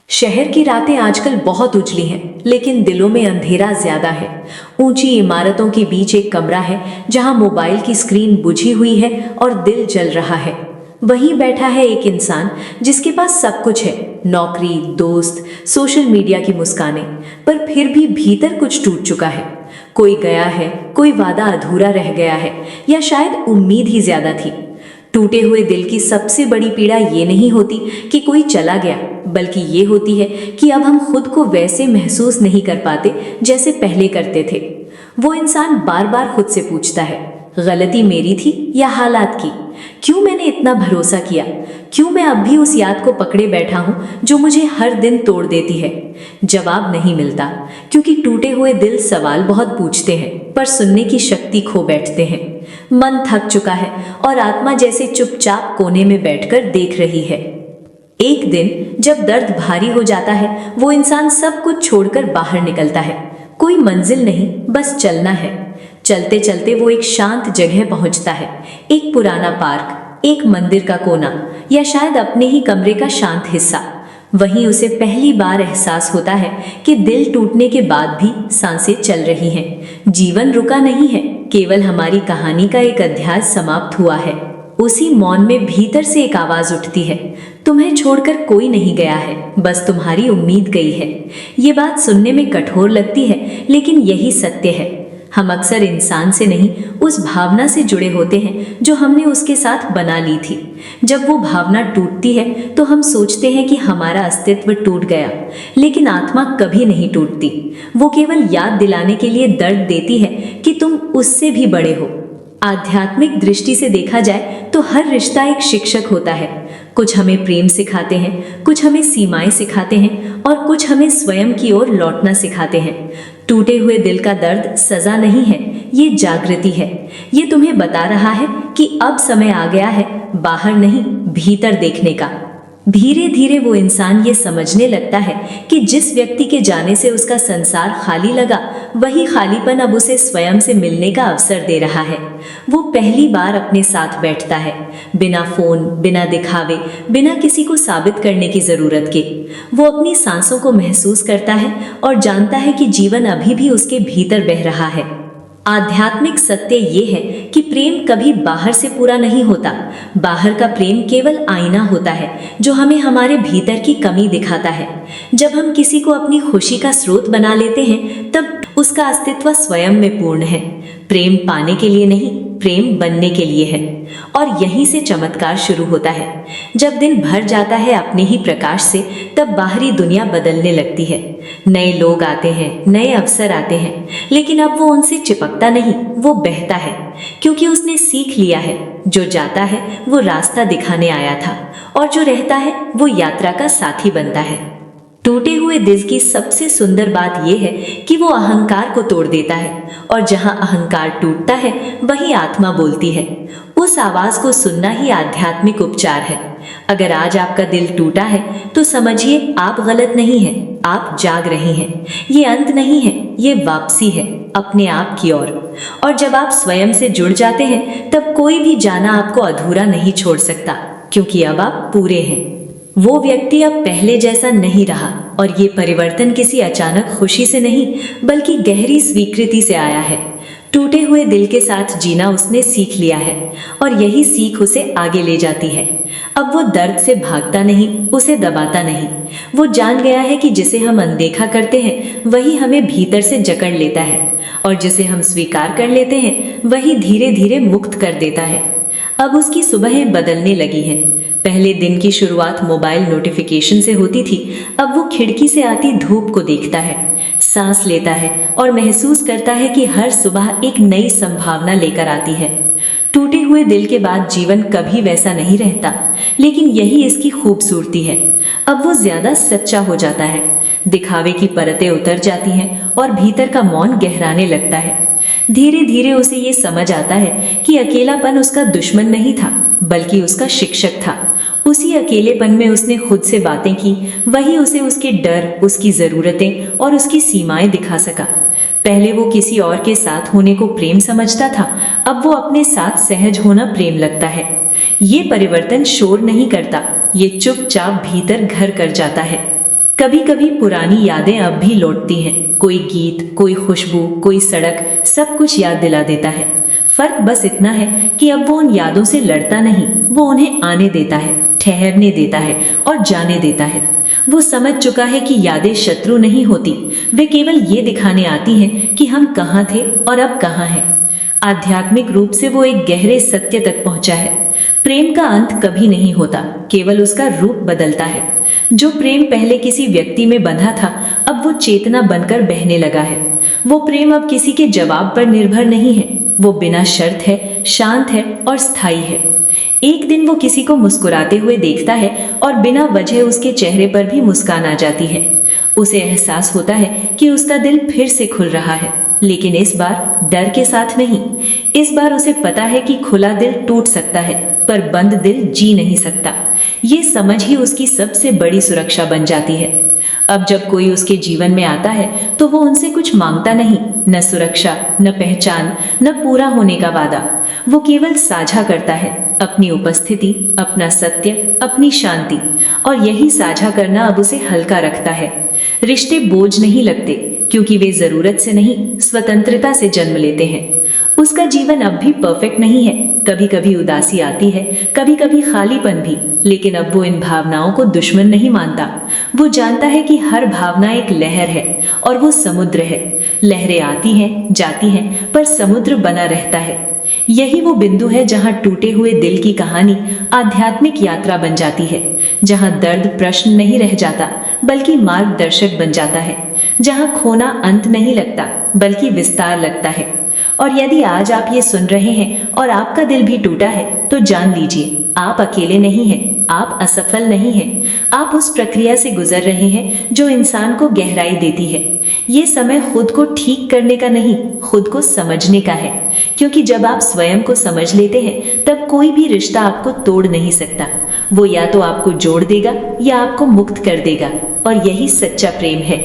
शहर की रातें आजकल बहुत उजली हैं, लेकिन दिलों में अंधेरा ज्यादा है। ऊंची इमारतों के बीच एक कमरा है जहां मोबाइल की स्क्रीन बुझी हुई है और दिल जल रहा है। वहीं बैठा है एक इंसान जिसके पास सब कुछ है, नौकरी, दोस्त, सोशल मीडिया की मुस्कानें, पर फिर भी भीतर कुछ टूट चुका है। कोई गया है, कोई वादा अधूरा रह गया है, या शायद उम्मीद ही ज्यादा थी। टूटे हुए दिल की सबसे बड़ी पीड़ा ये नहीं होती कि कोई चला गया, बल्कि ये होती है कि अब हम खुद को वैसे महसूस नहीं कर पाते जैसे पहले करते थे। वो इंसान बार बार खुद से पूछता है, गलती मेरी थी या हालात की? क्यों मैंने इतना भरोसा किया? क्यों मैं अब भी उस याद को पकड़े बैठा हूं जो मुझे हर दिन तोड़ देती है? जवाब नहीं मिलता, क्योंकि टूटे हुए दिल सवाल बहुत पूछते हैं पर सुनने की शक्ति खो बैठते हैं। मन थक चुका है और आत्मा जैसे चुपचाप कोने में बैठकर देख रही है। एक दिन जब दर्द भारी हो जाता है, वो इंसान सब कुछ छोड़कर बाहर निकलता है। कोई मंजिल नहीं, बस चलना है। चलते चलते वो एक शांत जगह पहुंचता है, एक पुराना पार्क, एक मंदिर का कोना, या शायद अपने ही कमरे का शांत हिस्सा। वहीं उसे पहली बार एहसास होता है कि दिल टूटने के बाद भी सांसें चल रही हैं। जीवन रुका नहीं है, केवल हमारी कहानी का एक अध्याय समाप्त हुआ है। उसी मौन में भीतर से एक आवाज उठती है, तुम्हें छोड़कर कोई नहीं गया है, बस तुम्हारी उम्मीद गई है। ये बात सुनने में कठोर लगती है, लेकिन यही सत्य है। हम अक्सर इंसान से नहीं, उस भावना से जुड़े होते हैं जो हमने उसके साथ बना ली थी। जब वो भावना टूटती है तो हम सोचते हैं कि हमारा अस्तित्व टूट गया, लेकिन आत्मा कभी नहीं टूटती। वो केवल याद दिलाने के लिए दर्द देती है कि तुम उससे भी बड़े हो। आध्यात्मिक दृष्टि से देखा जाए तो हर रिश्ता एक शिक्षक होता है। कुछ हमें प्रेम सिखाते हैं, कुछ हमें सीमाएं सिखाते हैं, और कुछ हमें स्वयं की ओर लौटना सिखाते हैं। टूटे हुए दिल का दर्द सजा नहीं है, ये जागृति है। ये तुम्हें बता रहा है कि अब समय आ गया है बाहर नहीं, भीतर देखने का। धीरे धीरे वो इंसान ये समझने लगता है कि जिस व्यक्ति के जाने से उसका संसार खाली लगा, वही खालीपन अब उसे स्वयं से मिलने का अवसर दे रहा है। वो पहली बार अपने साथ बैठता है, बिना फोन, बिना दिखावे, बिना किसी को साबित करने की जरूरत के। वो अपनी सांसों को महसूस करता है और जानता है कि जीवन अभी भी उसके भीतर बह रहा है। आध्यात्मिक सत्य ये है कि प्रेम कभी बाहर से पूरा नहीं होता। बाहर का प्रेम केवल आईना होता है जो हमें हमारे भीतर की कमी दिखाता है। जब हम किसी को अपनी खुशी का स्रोत बना लेते हैं, तब उसका अस्तित्व स्वयं में पूर्ण है। प्रेम पाने के लिए नहीं, प्रेम बनने के लिए है। और यहीं से चमत्कार शुरू होता है। जब दिल भर जाता है अपने ही प्रकाश से, तब बाहरी दुनिया बदलने लगती है। नए लोग आते हैं, नए अवसर आते हैं, लेकिन अब वो उनसे चिपकता नहीं, वो बहता है, क्योंकि उसने सीख लिया है जो जाता है वो रास्ता दिखाने आया था, और जो रहता है वो यात्रा का साथी बनता है। टूटे हुए दिल की सबसे सुंदर बात यह है कि वो अहंकार को तोड़ देता है, और जहां अहंकार टूटता है वहीं आत्मा बोलती है। उस आवाज को सुनना ही आध्यात्मिक उपचार है। अगर आज आपका दिल टूटा है तो समझिए आप गलत नहीं हैं, आप जाग रहे हैं। ये अंत नहीं है, ये वापसी है अपने आप की ओर। और जब आप स्वयं से जुड़ जाते हैं, तब कोई भी जाना आपको अधूरा नहीं छोड़ सकता, क्योंकि अब आप पूरे हैं। वो व्यक्ति अब पहले जैसा नहीं रहा, और ये परिवर्तन किसी अचानक खुशी से नहीं, बल्कि गहरी स्वीकृति से आया है। टूटे हुए दिल के साथ जीना उसने सीख लिया है, और यही सीख उसे आगे ले जाती है। अब वो दर्द से भागता नहीं, उसे दबाता नहीं। वो जान गया है कि जिसे हम अनदेखा करते हैं वही हमें भीतर से जकड़ लेता है, और जिसे हम स्वीकार कर लेते हैं वही धीरे धीरे मुक्त कर देता है। अब उसकी सुबहें बदलने लगी हैं। पहले दिन की शुरुआत मोबाइल नोटिफिकेशन से होती थी, अब वो खिड़की से आती धूप को देखता है, सांस लेता है, और महसूस करता है कि हर सुबह एक नई संभावना लेकर आती है। टूटे हुए दिल के बाद जीवन कभी वैसा नहीं रहता, लेकिन यही इसकी खूबसूरती है। अब वो ज्यादा सच्चा हो जाता है, दिखावे की परतें उतर जाती हैं, और भीतर का मौन गहराने लगता है। धीरे धीरे उसे ये समझ आता है कि अकेलापन उसका दुश्मन नहीं था, बल्कि उसका शिक्षक था। उसी अकेलेपन में उसने खुद से बातें की, वही उसे उसके डर, उसकी ज़रूरतें और उसकी सीमाएं दिखा सका। पहले वो किसी और के साथ होने को प्रेम समझता था, अब वो अपने साथ सहज होना प्रेम लगता है। ये परिवर्तन शोर नहीं करता, ये चुपचाप भीतर घर कर जाता है। कभी कभी पुरानी यादें अब भी लौटती हैं। कोई गीत, कोई खुशबू, कोई सड़क, सब कुछ याद दिला देता है। फर्क बस इतना है कि अब वो उन यादों से लड़ता नहीं, वो उन्हें आने देता है, ठहरने देता है और जाने देता है। वो समझ चुका है कि यादें शत्रु नहीं होती, वे केवल ये दिखाने आती हैं कि हम कहाँ थे और अब कहाँ हैं। आध्यात्मिक रूप से वो एक गहरे सत्य तक पहुंचा है। प्रेम का अंत कभी नहीं होता, केवल उसका रूप बदलता है। जो प्रेम पहले किसी व्यक्ति में बंधा था, अब वो चेतना बनकर बहने लगा है। वो प्रेम अब किसी के जवाब पर निर्भर नहीं है, वो बिना शर्त है, शांत है और स्थायी है। एक दिन वो किसी को मुस्कुराते हुए देखता है और बिना वजह उसके चेहरे पर भी मुस्कान आ जाती है। उसे एहसास होता है कि उसका दिल फिर से खुल रहा है, लेकिन इस बार डर के साथ नहीं। इस बार उसे पता है कि खुला दिल टूट सकता है, पर बंद दिल जी नहीं सकता। ये समझ ही उसकी सबसे बड़ी सुरक्षा बन जाती है। अब जब कोई उसके जीवन में आता है तो वो उनसे कुछ मांगता नहीं, न सुरक्षा, न पहचान, न पूरा होने का वादा। वो केवल साझा करता है अपनी उपस्थिति, अपना सत्य, अपनी शांति, और यही साझा करना अब उसे हल्का रखता है। रिश्ते बोझ नहीं लगते, क्योंकि वे जरूरत से नहीं, स्वतंत्रता से जन्म लेते हैं। उसका जीवन अब भी परफेक्ट नहीं है, कभी कभी उदासी आती है, कभी कभी खालीपन भी, लेकिन अब वो इन भावनाओं को दुश्मन नहीं मानता। वो जानता है कि हर भावना एक लहर है और वो समुद्र है। लहरें आती हैं, जाती हैं, पर समुद्र बना रहता है। यही वो बिंदु है जहां टूटे हुए दिल की कहानी आध्यात्मिक यात्रा बन जाती है, जहां दर्द प्रश्न नहीं रह जाता बल्कि मार्गदर्शक बन जाता है, जहां खोना अंत नहीं लगता बल्कि विस्तार लगता है। और यदि आज आप ये सुन रहे हैं और आपका दिल भी टूटा है, तो जान लीजिए आप अकेले नहीं हैं, आप असफल नहीं हैं। आप उस प्रक्रिया से गुजर रहे हैं जो इंसान को गहराई देती है। ये समय खुद को ठीक करने का नहीं, खुद को समझने का है, क्योंकि जब आप स्वयं को समझ लेते हैं तब कोई भी रिश्ता आपको तोड़ नहीं सकता। वो या तो आपको जोड़ देगा या आपको मुक्त कर देगा, और यही सच्चा प्रेम है।